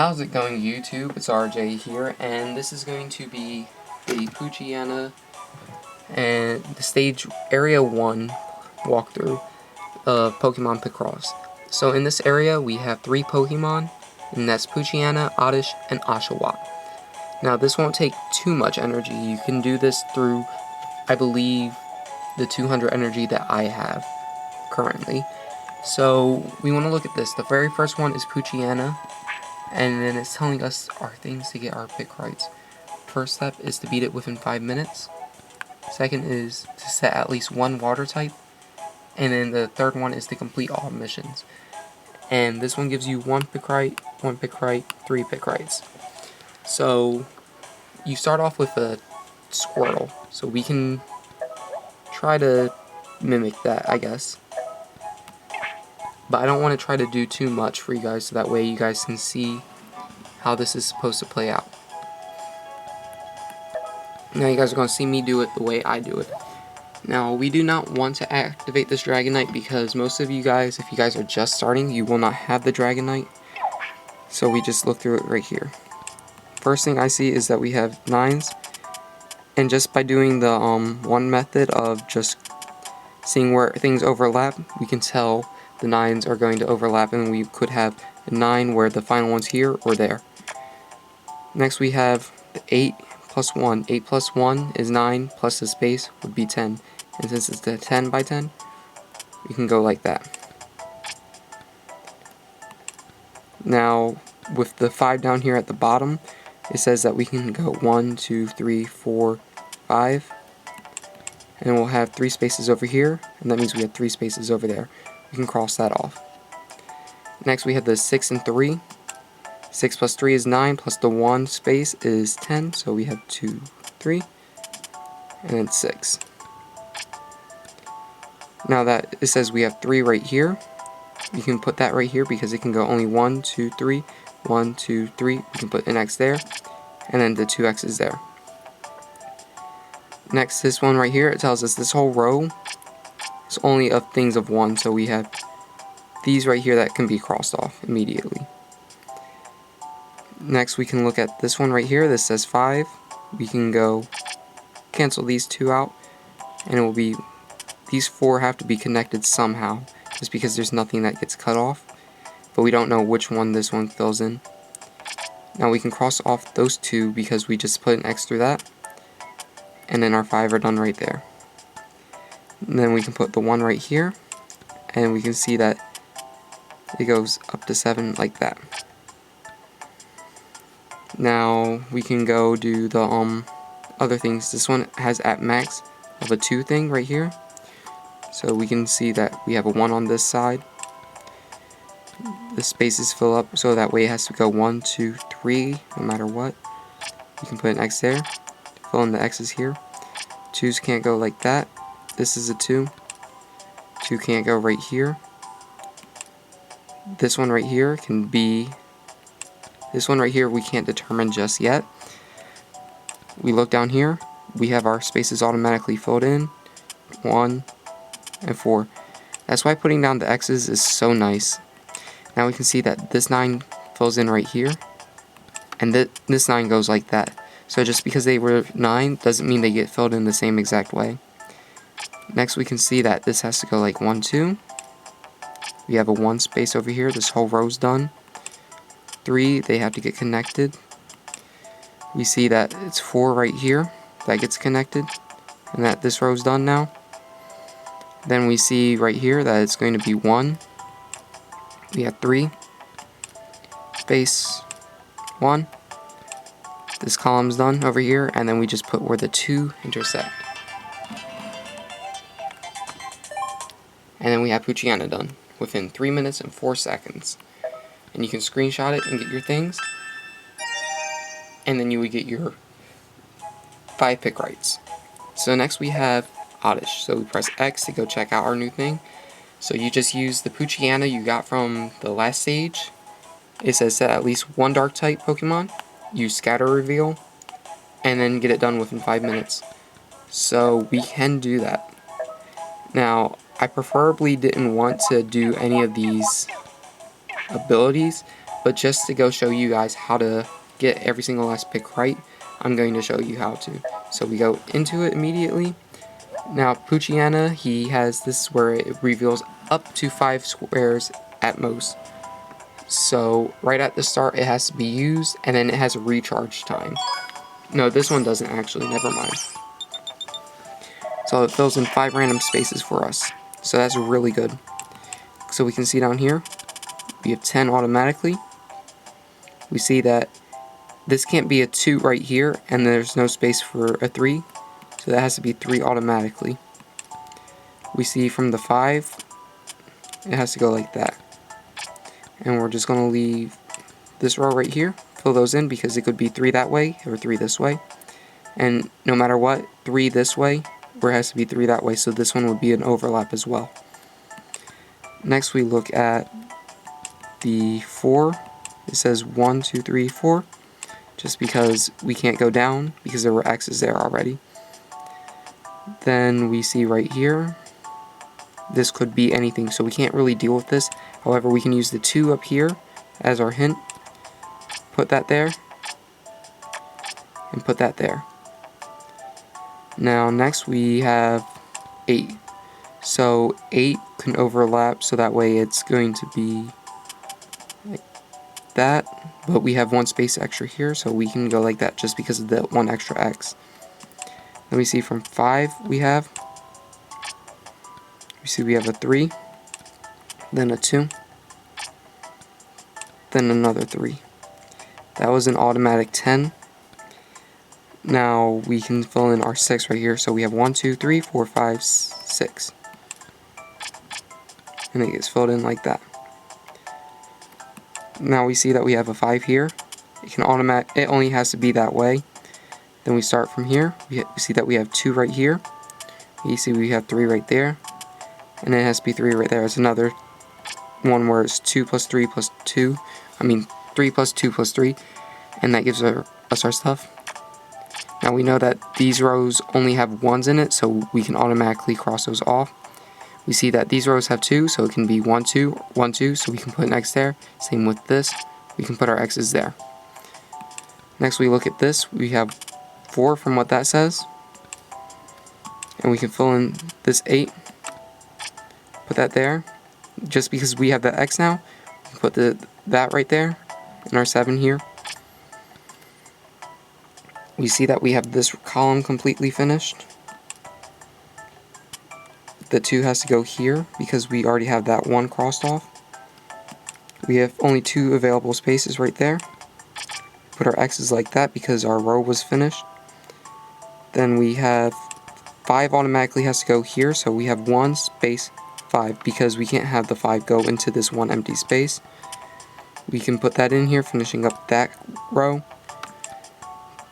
How's it going, YouTube? It's RJ here, and this is going to be the Poochyena and the stage area 1 walkthrough of Pokemon Picross. So in this area we have 3 Pokemon, and that's Poochyena, Oddish, and Oshawott. Now this won't take too much energy. You can do this through, I believe, the 200 energy that I have currently. So we want to look at this. The very first one is Poochyena, and then it's telling us our things to get our picrites. First step is to beat it within 5 minutes. Second is to set at least 1 water type. And then the third one is to complete all missions. And this one gives you 1 picrite, 1 picrite, 3 picrites. So you start off with a Squirtle. So we can try to mimic that, I guess. But I don't want to try to do too much for you guys, so that way you guys can see how this is supposed to play out. Now you guys are going to see me do it the way I do it. Now we do not want to activate this Dragonite because most of you guys, if you guys are just starting, you will not have the Dragonite. So we just look through it right here. First thing I see is that we have 9s. And just by doing the one method of just seeing where things overlap, we can tell the 9s are going to overlap, and we could have a 9 where the final one's here or there. Next we have the 8 plus 1. 8 plus 1 is 9, plus the space would be 10. And since it's the 10 by 10, we can go like that. Now with the 5 down here at the bottom, it says that we can go 1, 2, 3, 4, 5. And we'll have 3 spaces over here, and that means we have 3 spaces over there. We can cross that off. Next we have the 6 and 3. 6 plus 3 is 9, plus the 1 space is 10, so we have 2, 3, and then 6. Now that it says we have 3 right here, you can put that right here because it can go only 1, 2, 3, 1, 2, 3. We can put an X there, and then the 2 X's there. Next, this one right here, it tells us this whole row is only of things of 1, so we have these right here that can be crossed off immediately. Next we can look at this one right here. This says 5. We can go cancel these 2 out, and it will be, these 4 have to be connected somehow, just because there's nothing that gets cut off, but we don't know which one this one fills in. Now we can cross off those 2 because we just put an X through that, and then our 5 are done right there. And then we can put the 1 right here, and we can see that it goes up to 7 like that. Now we can go do the other things. This one has at max of a 2 thing right here, so we can see that we have a 1 on this side. The spaces fill up, so that way it has to go 1, 2, 3 no matter what. You can put an X there, fill in the X's here. 2s can't go like that. This is a 2. 2 can't go right here. This one right here can be, this one right here we can't determine just yet. We look down here, we have our spaces automatically filled in, 1 and 4. That's why putting down the X's is so nice. Now we can see that this 9 fills in right here, and this 9 goes like that. So just because they were 9 doesn't mean they get filled in the same exact way. Next we can see that this has to go like 1, 2. We have a 1 space over here, this whole row's done. 3, they have to get connected. We see that it's 4 right here that gets connected, and that this row's done now. Then we see right here that it's going to be 1. We have 3, space 1. This column's done over here, and then we just put where the 2 intersect. And then we have Poochyena done within 3 minutes and 4 seconds. And you can screenshot it and get your things, and then you would get your 5 picrites. So next we have Oddish. So we press X to go check out our new thing. So you just use the Poochyena you got from the last stage. It says set at least 1 dark type Pokemon, use scatter reveal, and then get it done within 5 minutes. So we can do that. Now I preferably didn't want to do any of these abilities But just to go show you guys how to get every single last pick right, I'm going to show you how to. So we go into it immediately. Now Poochyena, he has this where it reveals up to 5 squares at most. So right at the start it has to be used, and then it has a recharge time. No, this one doesn't actually, never mind. So it fills in 5 random spaces for us. So that's really good. So we can see down here, we have 10 automatically. We see that this can't be a 2 right here, and there's no space for a 3. So that has to be 3 automatically. We see from the 5, it has to go like that. And we're just going to leave this row right here, fill those in because it could be 3 that way or 3 this way. And no matter what, 3 this way, or it has to be 3 that way, so this one would be an overlap as well. Next we look at the 4. It says 1, 2, 3, 4, just because we can't go down because there were X's there already. Then we see right here, this could be anything, so we can't really deal with this. However, we can use the 2 up here as our hint, put that there, and put that there. Now next we have 8. So 8 can overlap, so that way it's going to be like that, but we have 1 space extra here, so we can go like that just because of the 1 extra X. Then we see from 5 we have a 3, then a 2, then another 3. That was an automatic 10. Now we can fill in our 6 right here, so we have 1, 2, 3, 4, 5, 6. And it gets filled in like that. Now we see that we have a 5 here. It only has to be that way. Then we start from here. We see that we have 2 right here. You see we have 3 right there. And it has to be 3 right there. It's another one where it's 2 plus 3 plus 2. 3 plus 2 plus 3. And that gives us our stuff. Now we know that these rows only have 1s in it, so we can automatically cross those off. We see that these rows have 2, so it can be 1, 2, 1, 2, so we can put an X there. Same with this, we can put our X's there. Next we look at this, we have 4 from what that says. And we can fill in this 8, put that there. Just because we have that X now, we put that right there, and our 7 here. We see that we have this column completely finished. The 2 has to go here because we already have that 1 crossed off. We have only 2 available spaces right there. Put our X's like that because our row was finished. Then we have 5 automatically has to go here, so we have 1 space 5 because we can't have the 5 go into this 1 empty space. We can put that in here, finishing up that row.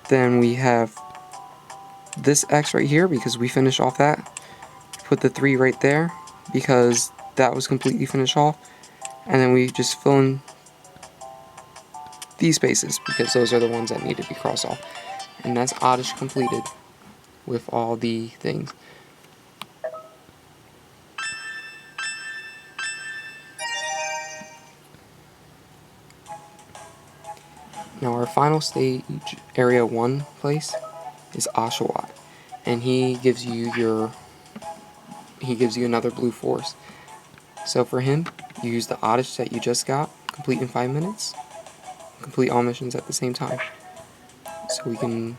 Then we have this X right here because we finish off that. Put the 3 right there because that was completely finished off. And then we just fill in these spaces because those are the ones that need to be crossed off. And that's oddish completed with all the things. Now our final stage, area 1 place, is Oshawott, and he gives you another blue force. So for him, you use the oddish that you just got, complete in 5 minutes, complete all missions at the same time. So we can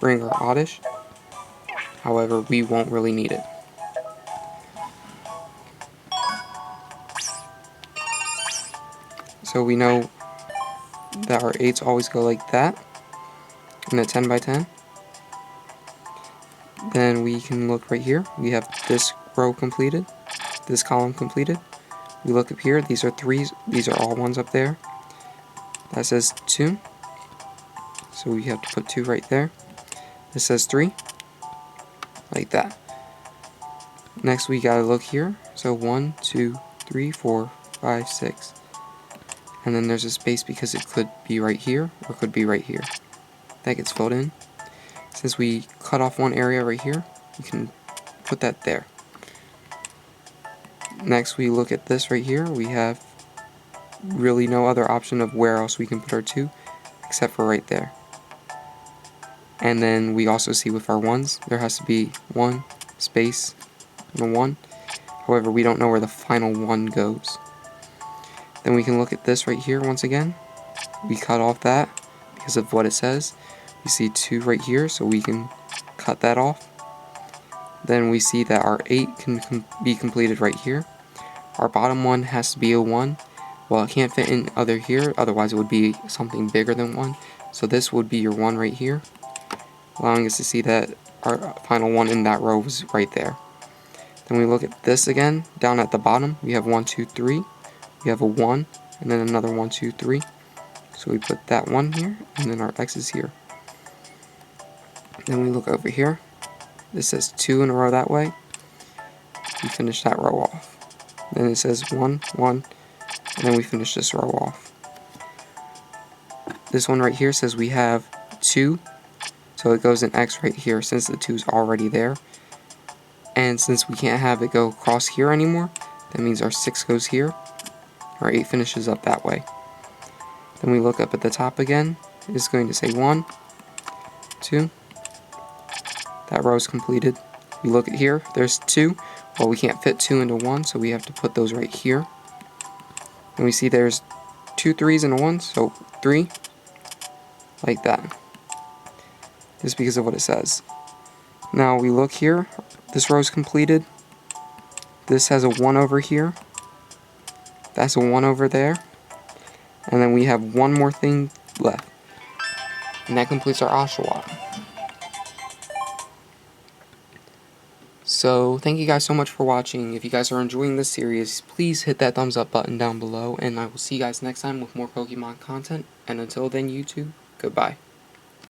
bring our oddish, however we won't really need it. So we know that our 8s always go like that, in a 10 by 10. Then we can look right here, we have this row completed, this column completed. We look up here, these are 3s, these are all 1s up there. That says 2, so we have to put 2 right there. This says 3, like that. Next we gotta look here, so 1, 2, 3, 4, 5, 6. And then there's a space because it could be right here, or it could be right here. That gets filled in. Since we cut off one area right here, we can put that there. Next we look at this right here, we have really no other option of where else we can put our 2, except for right there. And then we also see with our 1s, there has to be 1, space, and a 1. However, we don't know where the final 1 goes. Then we can look at this right here once again. We cut off that because of what it says. We see 2 right here, so we can cut that off. Then we see that our 8 can be completed right here. Our bottom one has to be a 1. Well, it can't fit in other here, otherwise it would be something bigger than 1. So this would be your 1 right here, allowing us to see that our final 1 in that row was right there. Then we look at this again, down at the bottom, we have 1, 2, 3. We have a 1, and then another 1, 2, 3. So we put that 1 here, and then our X is here. Then we look over here. This says 2 in a row that way. We finish that row off. Then it says 1, 1, and then we finish this row off. This one right here says we have 2, so it goes in X right here since the 2 is already there. And since we can't have it go across here anymore, that means our 6 goes here, our 8 finishes up that way. Then we look up at the top again, it's going to say 1, 2, that row is completed. We look at here, there's 2, well we can't fit 2 into 1, so we have to put those right here. And we see there's 2 3s and a 1, so 3, like that. Just because of what it says. Now we look here, this row is completed. This has a 1 over here. That's a 1 over there. And then we have one more thing left. And that completes our Oshawott. So, thank you guys so much for watching. If you guys are enjoying this series, please hit that thumbs up button down below. And I will see you guys next time with more Pokemon content. And until then, YouTube, goodbye.